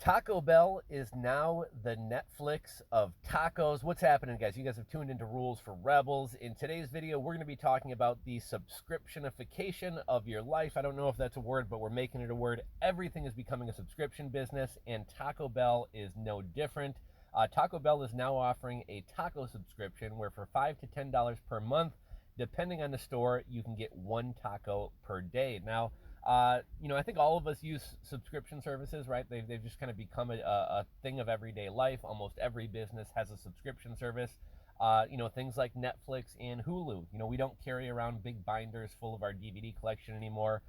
Taco Bell is now the Netflix of tacos. What's happening, guys? You guys have tuned into Rules for Rebels. In today's video, we're going to be talking about the subscriptionification of your life. I don't know if that's a word, but we're making it a word. Everything is becoming a subscription business, and Taco Bell is no different. Taco Bell is now offering a taco subscription where for $5 to $10 per month, depending on the store, you can get one taco per day. Now, I think all of us use subscription services, right? They've just kind of become a thing of everyday life. Almost every business has a subscription service. Things like Netflix and Hulu. We don't carry around big binders full of our DVD collection anymore.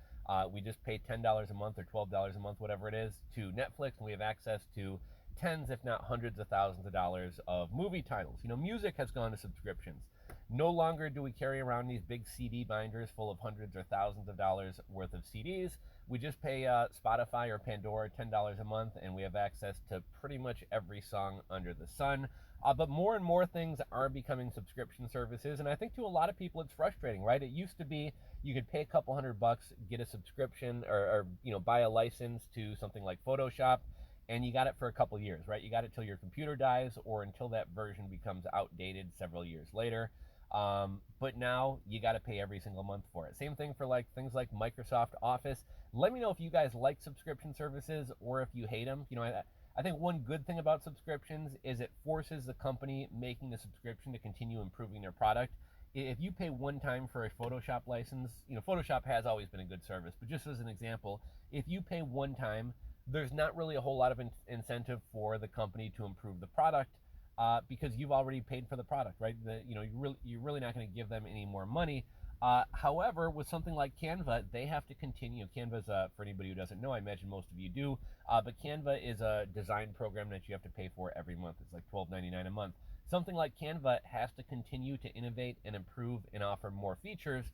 We just pay $10 a month or $12 a month, whatever it is, to Netflix, and we have access to tens, if not hundreds of thousands of dollars of movie titles. Music has gone to subscriptions. No longer do we carry around these big CD binders full of hundreds or thousands of dollars worth of CDs. We just pay Spotify or Pandora $10 a month, and we have access to pretty much every song under the sun. But more and more things are becoming subscription services, and I think to a lot of people it's frustrating, right? It used to be you could pay a couple $100, get a subscription, or buy a license to something like Photoshop, and you got it for a couple years, right? You got it till your computer dies or until that version becomes outdated several years later. But now you got to pay every single month for it. Same thing for things like Microsoft Office. Let me know if you guys like subscription services or if you hate them. I think one good thing about subscriptions is it forces the company making the subscription to continue improving their product. If you pay one time for a Photoshop license, Photoshop has always been a good service, but just as an example, if you pay one time, there's not really a whole lot of incentive for the company to improve the product. Because you've already paid for the product, right? You're really not going to give them any more money. However, with something like Canva, they have to continue. Canva's, for anybody who doesn't know, I imagine most of you do, but Canva is a design program that you have to pay for every month. It's like $12.99 a month. Something like Canva has to continue to innovate and improve and offer more features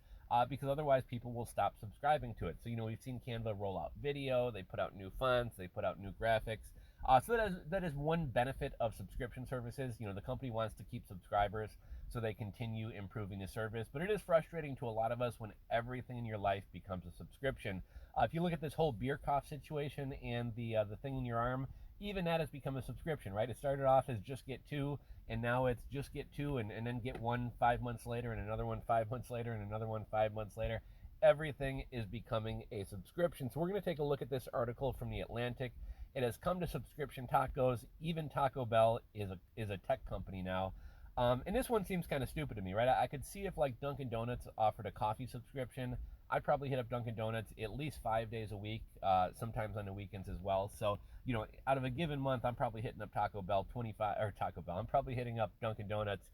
because otherwise people will stop subscribing to it. So, we've seen Canva roll out video, they put out new fonts, they put out new graphics. So that is one benefit of subscription services. The company wants to keep subscribers so they continue improving the service. But it is frustrating to a lot of us when everything in your life becomes a subscription. If you look at this whole beer cough situation and the thing in your arm, even that has become a subscription, right? It started off as just get two, and now it's just get two and then get one 5 months later and another one 5 months later and another one 5 months later. Everything is becoming a subscription. So we're going to take a look at this article from The Atlantic. It has come to subscription tacos. Even Taco Bell is a tech company now. And this one seems kind of stupid to me, right? I could see if like Dunkin' Donuts offered a coffee subscription, I'd probably hit up Dunkin' Donuts at least 5 days a week, sometimes on the weekends as well. So, out of a given month, I'm probably hitting up I'm probably hitting up Dunkin' Donuts,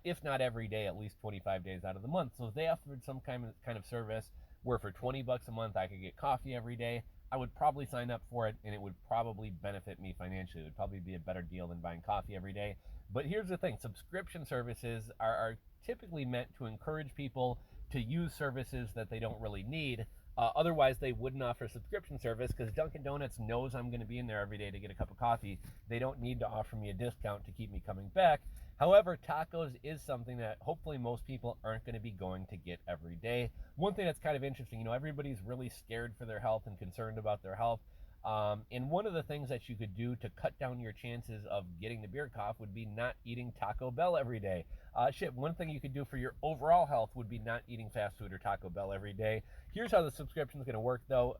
if not every day, at least 25 days out of the month. So if they offered some kind of service where for $20 a month I could get coffee every day, I would probably sign up for it, and it would probably benefit me financially. It would probably be a better deal than buying coffee every day. But here's the thing, subscription services are typically meant to encourage people to use services that they don't really need. Otherwise, they wouldn't offer a subscription service because Dunkin' Donuts knows I'm going to be in there every day to get a cup of coffee. They don't need to offer me a discount to keep me coming back. However, tacos is something that hopefully most people aren't going to be going to get every day. One thing that's kind of interesting, everybody's really scared for their health and concerned about their health. And one of the things that you could do to cut down your chances of getting the beer cough would be not eating Taco Bell every day. One thing you could do for your overall health would be not eating fast food or Taco Bell every day. Here's how the subscription is going to work, though.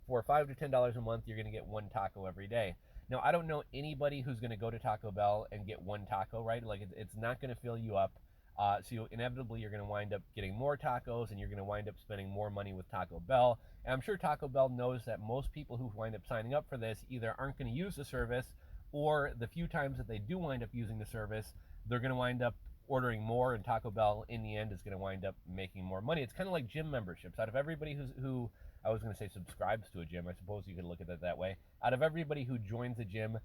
For $5 to $10 a month, you're going to get one taco every day. Now, I don't know anybody who's going to go to Taco Bell and get one taco, right? Like, it's not going to fill you up. So inevitably, you're going to wind up getting more tacos, and you're going to wind up spending more money with Taco Bell. And I'm sure Taco Bell knows that most people who wind up signing up for this either aren't going to use the service, or the few times that they do wind up using the service, they're going to wind up ordering more, and Taco Bell, in the end, is going to wind up making more money. It's kind of like gym memberships. Out of everybody who I was going to say subscribes to a gym, I suppose you could look at it that way. Out of everybody who joins a gym,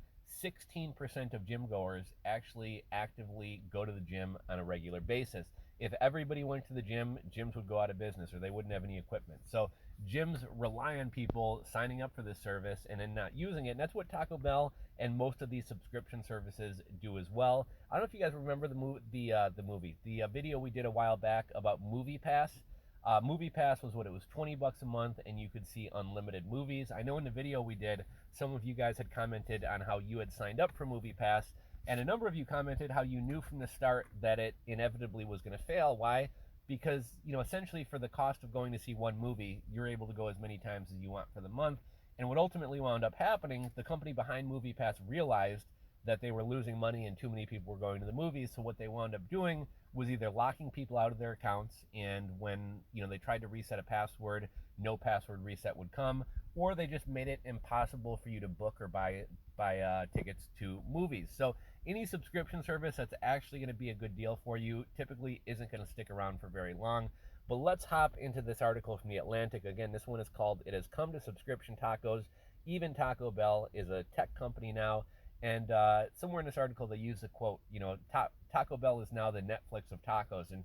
16% of gym goers actually actively go to the gym on a regular basis. If everybody went to the gym, gyms would go out of business or they wouldn't have any equipment. So gyms rely on people signing up for this service and then not using it. And that's what Taco Bell and most of these subscription services do as well. I don't know if you guys remember the video we did a while back about Movie Pass. Movie Pass was what, it was 20 bucks a month, and you could see unlimited movies. I know in the video we did, some of you guys had commented on how you had signed up for Movie Pass, and a number of you commented how you knew from the start that it inevitably was going to fail. Why? Because, essentially for the cost of going to see one movie, you're able to go as many times as you want for the month. And what ultimately wound up happening, the company behind Movie Pass realized that they were losing money and too many people were going to the movies. So what they wound up doing was either locking people out of their accounts, and when they tried to reset a password, no password reset would come, or they just made it impossible for you to book or buy tickets to movies. So any subscription service that's actually going to be a good deal for you typically isn't going to stick around for very long. But let's hop into this article from The Atlantic. Again, this one is called "It Has Come to Subscription Tacos." Even Taco Bell is a tech company now. And somewhere in this article, they use the quote, Taco Bell is now the Netflix of tacos. And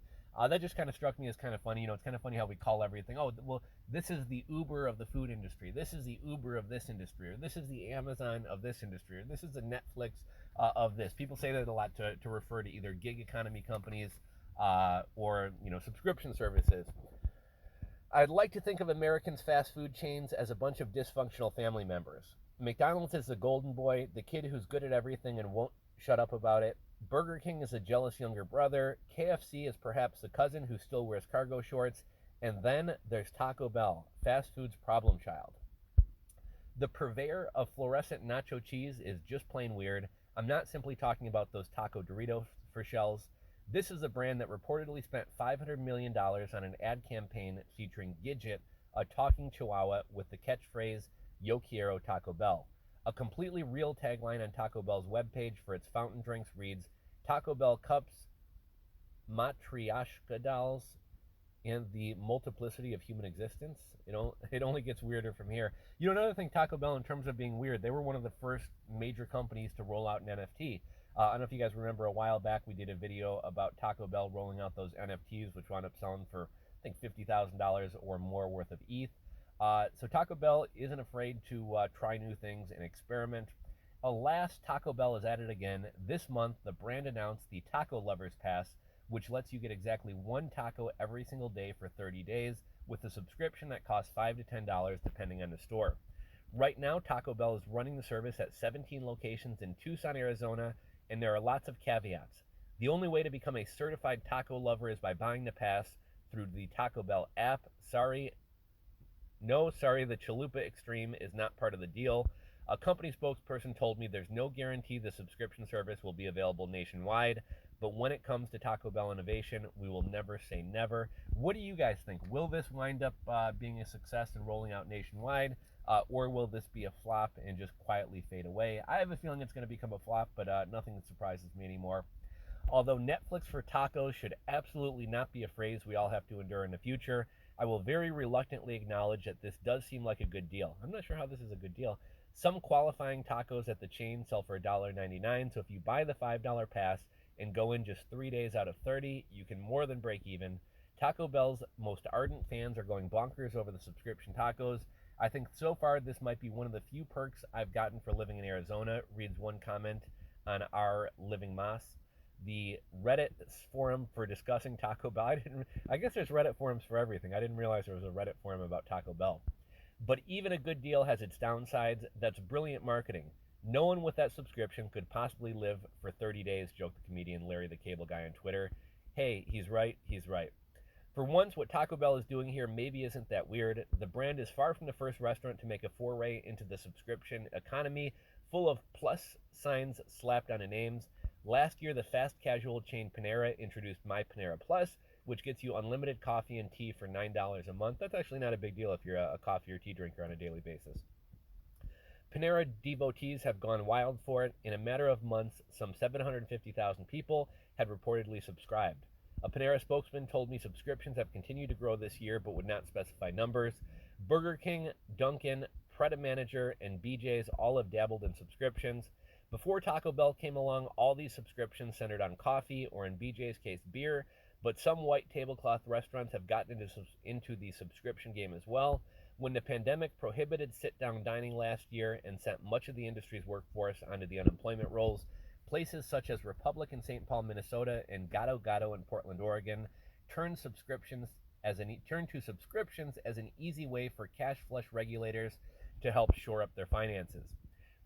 that just kind of struck me as kind of funny. It's kind of funny how we call everything, oh, well, this is the Uber of the food industry. This is the Uber of this industry. Or this is the Amazon of this industry. Or this is the Netflix of this. People say that a lot to refer to either gig economy companies or, subscription services. I'd like to think of Americans' fast food chains as a bunch of dysfunctional family members. McDonald's is the golden boy, the kid who's good at everything and won't shut up about it. Burger King is a jealous younger brother. KFC is perhaps the cousin who still wears cargo shorts. And then there's Taco Bell, fast food's problem child. The purveyor of fluorescent nacho cheese is just plain weird. I'm not simply talking about those taco Doritos for shells. This is a brand that reportedly spent $500 million on an ad campaign featuring Gidget, a talking chihuahua with the catchphrase, "Yo quiero Taco Bell." A completely real tagline on Taco Bell's webpage for its fountain drinks reads, "Taco Bell cups, matryoshka dolls, and the multiplicity of human existence." It only gets weirder from here. Another thing, Taco Bell, in terms of being weird, they were one of the first major companies to roll out an NFT. I don't know if you guys remember, a while back we did a video about Taco Bell rolling out those NFTs, which wound up selling for, I think, $50,000 or more worth of ETH. So Taco Bell isn't afraid to try new things and experiment. Alas, Taco Bell is at it again. This month, the brand announced the Taco Lovers Pass, which lets you get exactly one taco every single day for 30 days with a subscription that costs $5 to $10 depending on the store. Right now, Taco Bell is running the service at 17 locations in Tucson, Arizona, and there are lots of caveats. The only way to become a certified taco lover is by buying the pass through the Taco Bell app. Sorry, the Chalupa Extreme is not part of the deal. A company spokesperson told me there's no guarantee the subscription service will be available nationwide, but when it comes to Taco Bell innovation, we will never say never. What do you guys think? Will this wind up being a success and rolling out nationwide, or will this be a flop and just quietly fade away? I have a feeling it's going to become a flop, but nothing that surprises me anymore. Although Netflix for tacos should absolutely not be a phrase we all have to endure in the future, I will very reluctantly acknowledge that this does seem like a good deal. I'm not sure how this is a good deal. Some qualifying tacos at the chain sell for $1.99, so if you buy the $5 pass and go in just 3 days out of 30, you can more than break even. Taco Bell's most ardent fans are going bonkers over the subscription tacos. I think so far this might be one of the few perks I've gotten for living in Arizona, reads one comment on our Living Moss. The Reddit forum for discussing Taco Bell. I guess there's Reddit forums for everything. I didn't realize there was a Reddit forum about Taco Bell. But even a good deal has its downsides. That's brilliant marketing. No one with that subscription could possibly live for 30 days, joked the comedian Larry the Cable Guy on Twitter. Hey, he's right. For once, what Taco Bell is doing here maybe isn't that weird. The brand is far from the first restaurant to make a foray into the subscription economy, full of plus signs slapped onto names. Last year, the fast casual chain Panera introduced My Panera Plus, which gets you unlimited coffee and tea for $9 a month. That's actually not a big deal if you're a coffee or tea drinker on a daily basis. Panera devotees have gone wild for it. In a matter of months, some 750,000 people had reportedly subscribed. A Panera spokesman told me subscriptions have continued to grow this year, but would not specify numbers. Burger King, Dunkin', Pret A Manager, and BJ's all have dabbled in subscriptions. Before Taco Bell came along, all these subscriptions centered on coffee, or in BJ's case, beer, but some white tablecloth restaurants have gotten into the subscription game as well. When the pandemic prohibited sit-down dining last year and sent much of the industry's workforce onto the unemployment rolls, places such as Republic in St. Paul, Minnesota, and Gato Gato in Portland, Oregon, turned subscriptions turn to subscriptions as an easy way for cash flush regulators to help shore up their finances.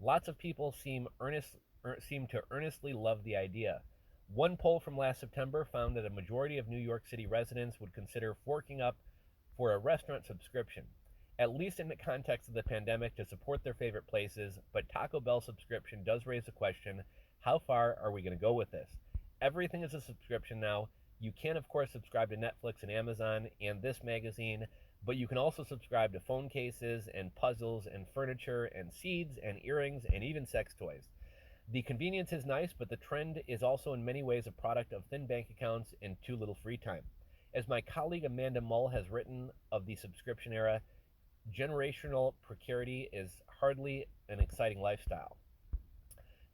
Lots of people seem to earnestly love the idea. One poll from last September found that a majority of New York City residents would consider forking up for a restaurant subscription, at least in the context of the pandemic, to support their favorite places. But Taco Bell subscription does raise the question, how far are we going to go with this? Everything is a subscription now. You can, of course, subscribe to Netflix and Amazon and this magazine, but you can also subscribe to phone cases and puzzles and furniture and seeds and earrings and even sex toys. The convenience is nice, but the trend is also in many ways a product of thin bank accounts and too little free time. As my colleague Amanda Mull has written of the subscription era, generational precarity is hardly an exciting lifestyle.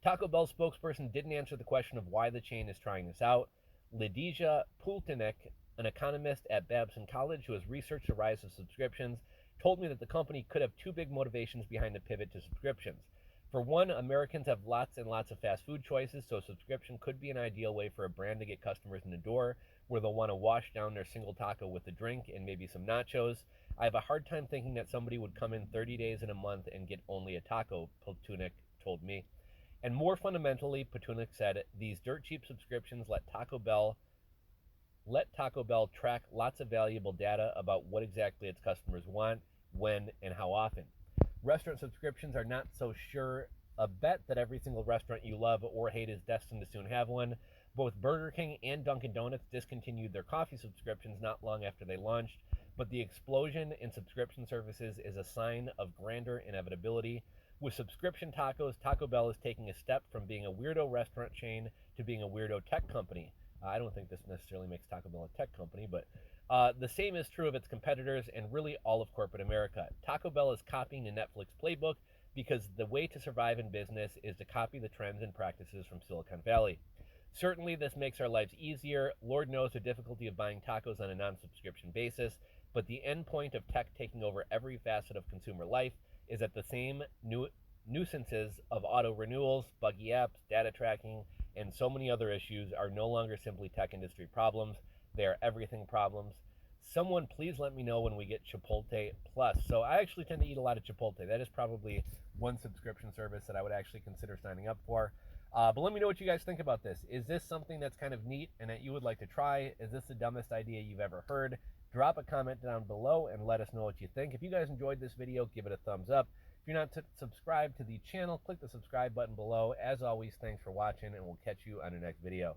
Taco Bell spokesperson didn't answer the question of why the chain is trying this out. Lidija Pultinek, an economist at Babson College who has researched the rise of subscriptions, told me that the company could have two big motivations behind the pivot to subscriptions. For one, Americans have lots and lots of fast food choices, so subscription could be an ideal way for a brand to get customers in the door where they'll want to wash down their single taco with a drink and maybe some nachos. I have a hard time thinking that somebody would come in 30 days in a month and get only a taco, Pultinek told me. And more fundamentally, Patunik said, these dirt cheap subscriptions let Taco Bell track lots of valuable data about what exactly its customers want, when, and how often. Restaurant subscriptions are not so sure a bet that every single restaurant you love or hate is destined to soon have one. Both Burger King and Dunkin' Donuts discontinued their coffee subscriptions not long after they launched, but the explosion in subscription services is a sign of grander inevitability. With subscription tacos, Taco Bell is taking a step from being a weirdo restaurant chain to being a weirdo tech company. I don't think this necessarily makes Taco Bell a tech company, but the same is true of its competitors and really all of corporate America. Taco Bell is copying the Netflix playbook because the way to survive in business is to copy the trends and practices from Silicon Valley. Certainly, this makes our lives easier. Lord knows the difficulty of buying tacos on a non-subscription basis, but the end point of tech taking over every facet of consumer life is that the same nuisances of auto renewals, buggy apps, data tracking, and so many other issues are no longer simply tech industry problems. They are everything problems. Someone please let me know when we get Chipotle Plus. So I actually tend to eat a lot of Chipotle. That is probably one subscription service that I would actually consider signing up for. But let me know what you guys think about this. Is this something that's kind of neat and that you would like to try? Is this the dumbest idea you've ever heard? Drop a comment down below and let us know what you think. If you guys enjoyed this video, give it a thumbs up. If you're not subscribed to the channel, click the subscribe button below. As always, thanks for watching, and we'll catch you on the next video.